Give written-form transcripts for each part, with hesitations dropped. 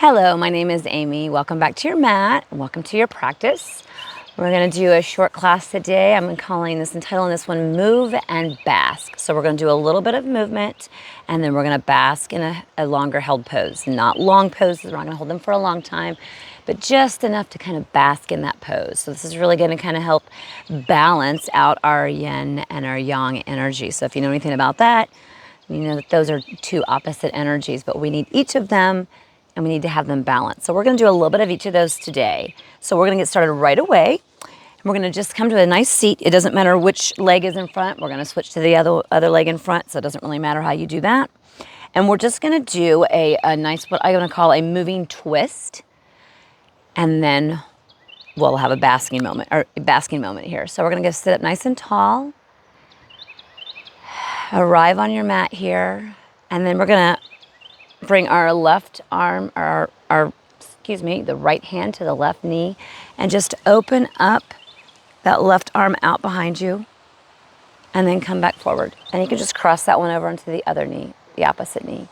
Hello, my name is Amy. Welcome back to your mat and welcome to your practice. We're going to do a short class today. I'm entitling this one Move and Bask. So we're going to do a little bit of movement and then we're going to bask in a longer held pose. Not long poses, we're not going to hold them for a long time, but just enough to kind of bask in that pose. So this is really going to kind of help balance out our yin and our yang energy. So if you know anything about that, you know that those are two opposite energies, but we need each of them and we need to have them balanced. So we're going to do a little bit of each of those today. So we're going to get started right away. And we're going to just come to a nice seat. It doesn't matter which leg is in front. We're going to switch to the other leg in front, so it doesn't really matter how you do that. And we're just going to do a nice, what I'm going to call a moving twist. And then we'll have a basking moment here. So we're going to go sit up nice and tall. Arrive on your mat here. And then we're going to bring our left arm, the right hand to the left knee, and just open up that left arm out behind you, and then come back forward. And you can just cross that one over onto the other knee, the opposite knee.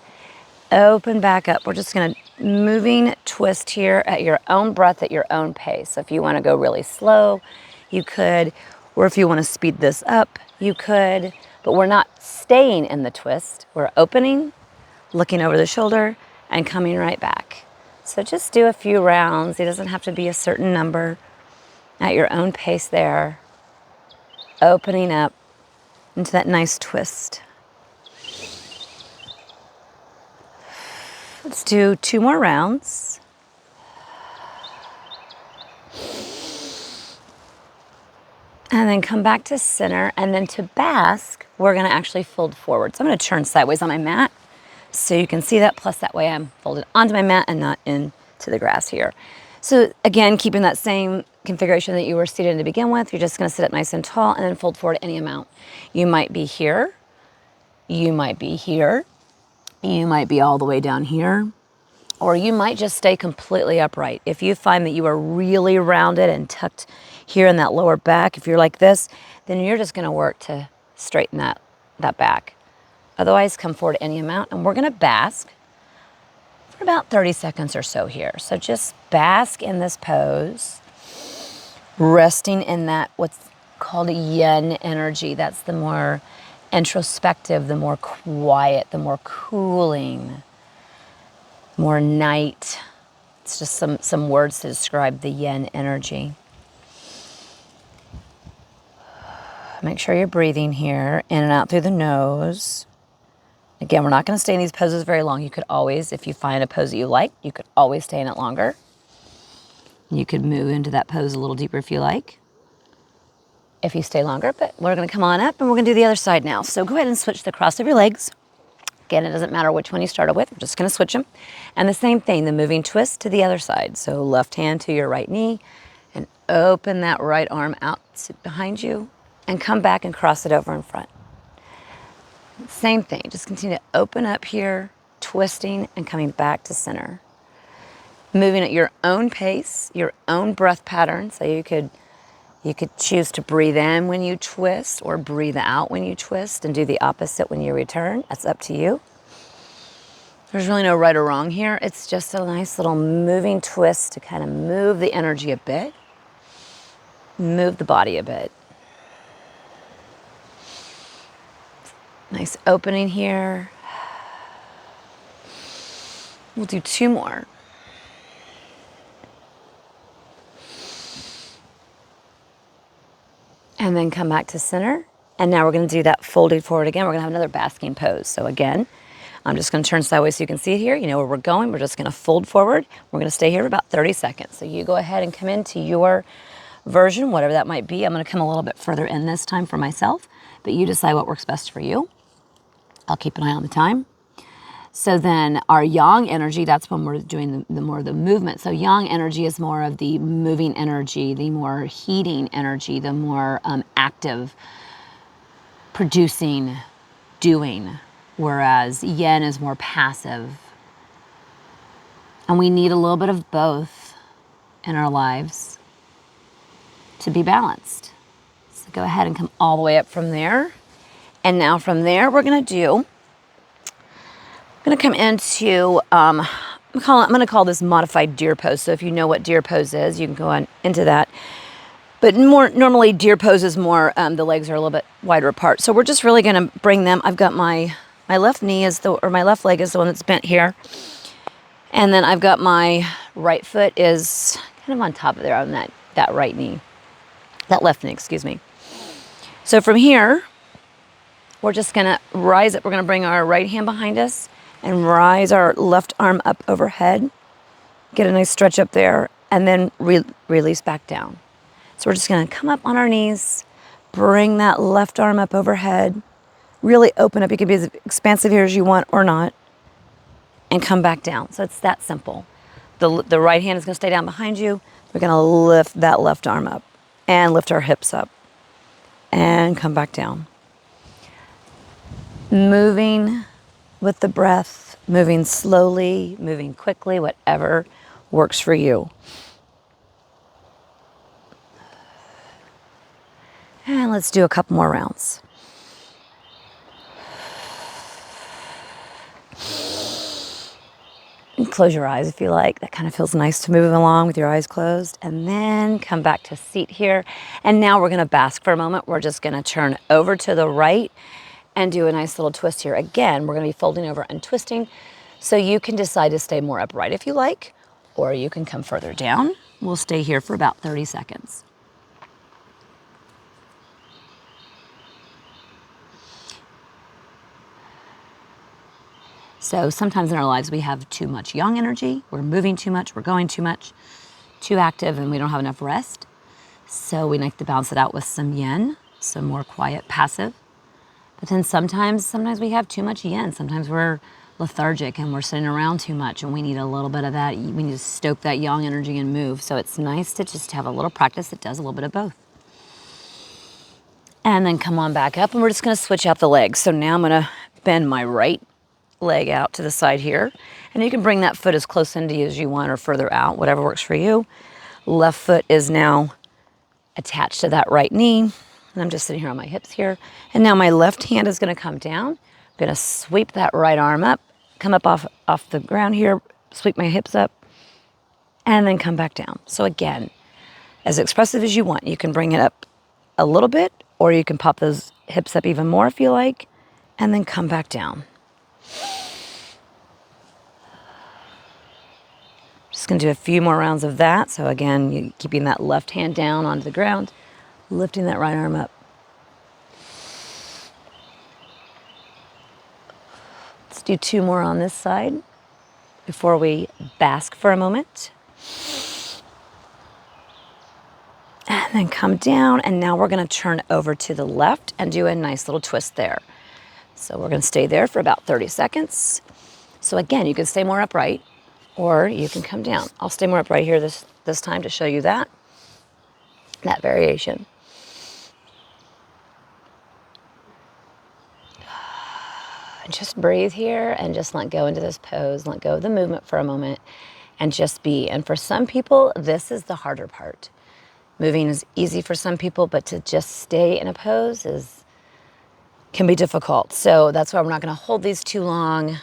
Open back up. We're just gonna moving twist here at your own breath, at your own pace. So if you wanna go really slow, you could, or if you wanna speed this up, you could, but we're not staying in the twist. We're opening, looking over the shoulder, and coming right back. So just do a few rounds. It doesn't have to be a certain number. At your own pace there. Opening up into that nice twist. Let's do 2 more rounds. And then come back to center. And then to bask, we're gonna actually fold forward. So I'm gonna turn sideways on my mat so you can see that, plus that way I'm folded onto my mat and not into the grass here. So again, keeping that same configuration that you were seated in to begin with, you're just gonna sit up nice and tall and then fold forward any amount. You might be here, you might be here, you might be all the way down here, or you might just stay completely upright. If you find that you are really rounded and tucked here in that lower back, if you're like this, then you're just gonna work to straighten that back. Otherwise, come forward any amount, and we're gonna bask for about 30 seconds or so here. So just bask in this pose, resting in that what's called a yin energy. That's the more introspective, the more quiet, the more cooling, more night. It's just some words to describe the yin energy. Make sure you're breathing here, in and out through the nose. Again, we're not going to stay in these poses very long. You could always, if you find a pose that you like, you could always stay in it longer. You could move into that pose a little deeper if you like, if you stay longer, but we're going to come on up and we're going to do the other side now. So go ahead and switch the cross of your legs. Again, it doesn't matter which one you started with. We're just going to switch them. And the same thing, the moving twist to the other side. So left hand to your right knee and open that right arm out behind you and come back and cross it over in front. Same thing, just continue to open up here, twisting and coming back to center. Moving at your own pace, your own breath pattern. So you could choose to breathe in when you twist or breathe out when you twist and do the opposite when you return. That's up to you. There's really no right or wrong here. It's just a nice little moving twist to kind of move the energy a bit, move the body a bit. Nice opening here. We'll do 2 more. And then come back to center. And now we're gonna do that folded forward again. We're gonna have another basking pose. So again, I'm just gonna turn sideways so you can see it here. You know where we're going. We're just gonna fold forward. We're gonna stay here for about 30 seconds. So you go ahead and come into your version, whatever that might be. I'm gonna come a little bit further in this time for myself, but you decide what works best for you. I'll keep an eye on the time. So then our yang energy, that's when we're doing the more of the movement. So yang energy is more of the moving energy, the more heating energy, the more active, producing, doing, whereas yin is more passive. And we need a little bit of both in our lives to be balanced. So go ahead and come all the way up from there. And now from there, we're gonna come into I'm going to call this modified deer pose. So if you know what deer pose is, you can go on into that. But normally deer pose is more, the legs are a little bit wider apart. So we're just really going to bring them. I've got my left knee or my left leg is the one that's bent here. And then I've got my right foot is kind of on top of there on that right knee, that left knee, excuse me. So from here, we're just gonna rise it. We're gonna bring our right hand behind us and rise our left arm up overhead. Get a nice stretch up there and then release back down. So we're just gonna come up on our knees, bring that left arm up overhead, really open up. You can be as expansive here as you want or not, and come back down. So it's that simple. The right hand is gonna stay down behind you. We're gonna lift that left arm up and lift our hips up and come back down. Moving with the breath, moving slowly, moving quickly, whatever works for you. And let's do a couple more rounds. And close your eyes if you like. That kind of feels nice to move along with your eyes closed. And then come back to seat here. And now we're going to bask for a moment. We're just going to turn over to the right and do a nice little twist here. Again, we're going to be folding over and twisting. So you can decide to stay more upright if you like, or you can come further down. We'll stay here for about 30 seconds. So sometimes in our lives we have too much yang energy, we're moving too much, we're going too much, too active, and we don't have enough rest. So we like to balance it out with some yin, some more quiet, passive. But then sometimes we have too much yin. Sometimes we're lethargic and we're sitting around too much and we need a little bit of that. We need to stoke that yang energy and move. So it's nice to just have a little practice that does a little bit of both. And then come on back up and we're just gonna switch out the legs. So now I'm gonna bend my right leg out to the side here. And you can bring that foot as close into you as you want or further out, whatever works for you. Left foot is now attached to that right knee. And I'm just sitting here on my hips here. And now my left hand is gonna come down. I'm gonna sweep that right arm up, come up off the ground here, sweep my hips up, and then come back down. So again, as expressive as you want. You can bring it up a little bit, or you can pop those hips up even more if you like, and then come back down. Just gonna do a few more rounds of that. So again, you keeping that left hand down onto the ground, lifting that right arm up. Let's do 2 more on this side before we bask for a moment. And then come down, and now we're gonna turn over to the left and do a nice little twist there. So we're gonna stay there for about 30 seconds. So again, you can stay more upright, or you can come down. I'll stay more upright here this time to show you that variation. And just breathe here and just let go into this pose, let go of the movement for a moment and just be. And for some people, this is the harder part. Moving is easy for some people, but to just stay in a pose can be difficult. So that's why we're not gonna hold these too long. I'm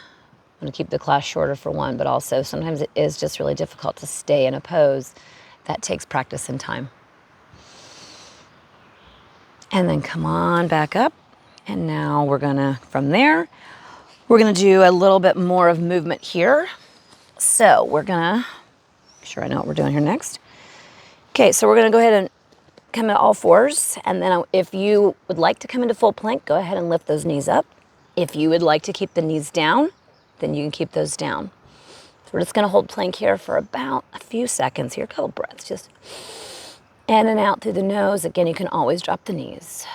gonna keep the class shorter for one, but also sometimes it is just really difficult to stay in a pose. That takes practice and time. And then come on back up. And now we're gonna, from there, we're gonna do a little bit more of movement here. So we're gonna, make sure I know what we're doing here next. Okay, so we're gonna go ahead and come to all fours. And then if you would like to come into full plank, go ahead and lift those knees up. If you would like to keep the knees down, then you can keep those down. So we're just gonna hold plank here for about a few seconds here, a couple breaths, just in and out through the nose. Again, you can always drop the knees.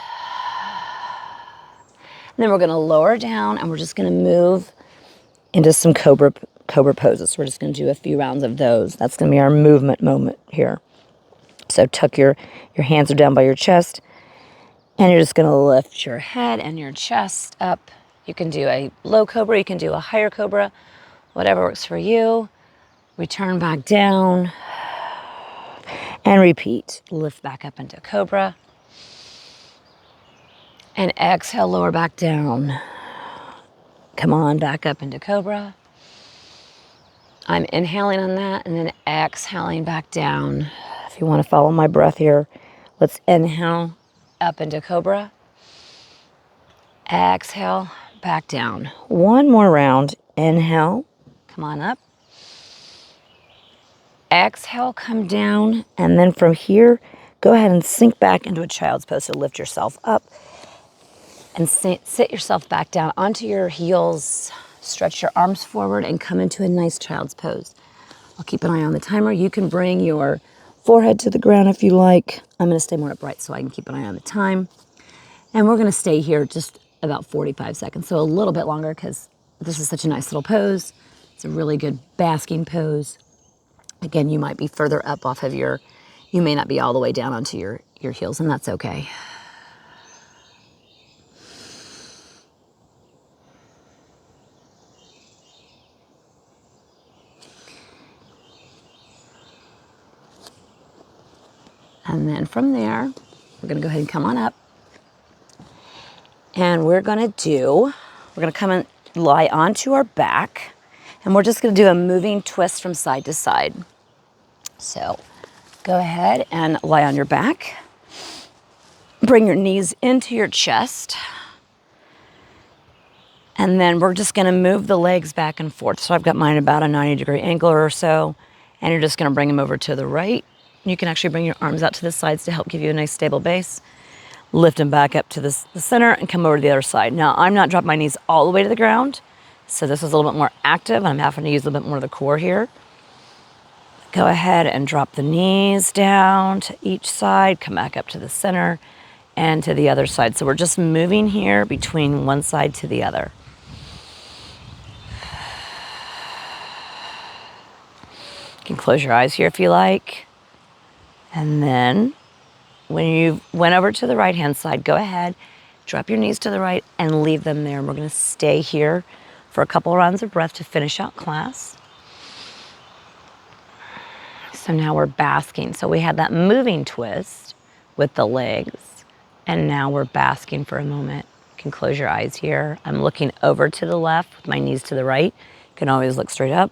And then we're gonna lower down and we're just gonna move into some cobra poses. We're just gonna do a few rounds of those. That's gonna be our movement moment here. So tuck your hands are down by your chest and you're just gonna lift your head and your chest up. You can do a low cobra, you can do a higher cobra, whatever works for you. Return back down and repeat. Lift back up into cobra. And exhale, lower back down. Come on, back up into cobra. I'm inhaling on that and then exhaling back down. If you want to follow my breath here, let's inhale up into cobra. Exhale, back down. One more round. Inhale, come on up. Exhale, come down. And then from here, go ahead and sink back into a child's pose. So lift yourself up and sit yourself back down onto your heels. Stretch your arms forward and come into a nice child's pose. I'll keep an eye on the timer. You can bring your forehead to the ground if you like. I'm going to stay more upright so I can keep an eye on the time. And we're going to stay here just about 45 seconds, so a little bit longer because this is such a nice little pose. It's a really good basking pose. Again, you might be further up off of you may not be all the way down onto your heels, and that's okay. And then from there, we're going to go ahead and come on up. And we're going to come and lie onto our back. And we're just going to do a moving twist from side to side. So go ahead and lie on your back. Bring your knees into your chest. And then we're just going to move the legs back and forth. So I've got mine about a 90-degree angle or so. And you're just going to bring them over to the right. You can actually bring your arms out to the sides to help give you a nice stable base. Lift them back up to the center and come over to the other side. Now, I'm not dropping my knees all the way to the ground, so this is a little bit more active. I'm having to use a little bit more of the core here. Go ahead and drop the knees down to each side, come back up to the center and to the other side. So we're just moving here between one side to the other. You can close your eyes here if you like. And then when you went over to the right-hand side, go ahead, drop your knees to the right and leave them there. And we're going to stay here for a couple rounds of breath to finish out class. So now we're basking. So we had that moving twist with the legs, and now we're basking for a moment. You can close your eyes here. I'm looking over to the left with my knees to the right. You can always look straight up.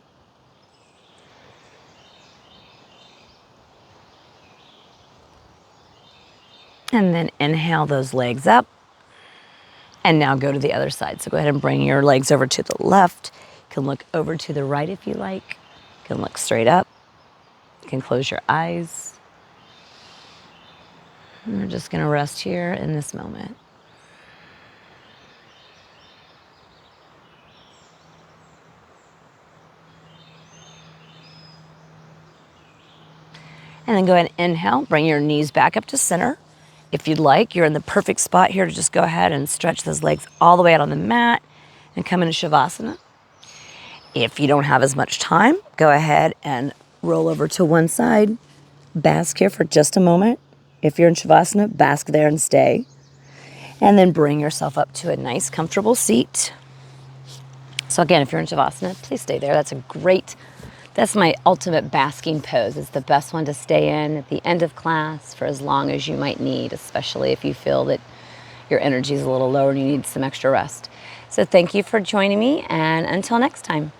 And then inhale those legs up. And now go to the other side. So go ahead and bring your legs over to the left. You can look over to the right if you like. You can look straight up. You can close your eyes. And we're just going to rest here in this moment. And then go ahead and inhale. Bring your knees back up to center. If you'd like, you're in the perfect spot here to just go ahead and stretch those legs all the way out on the mat and come into Shavasana. If you don't have as much time, go ahead and roll over to one side. Bask here for just a moment. If you're in Shavasana, bask there and stay. And then bring yourself up to a nice, comfortable seat. So again, if you're in Shavasana, please stay there. That's my ultimate basking pose. It's the best one to stay in at the end of class for as long as you might need, especially if you feel that your energy is a little lower and you need some extra rest. So thank you for joining me, and until next time.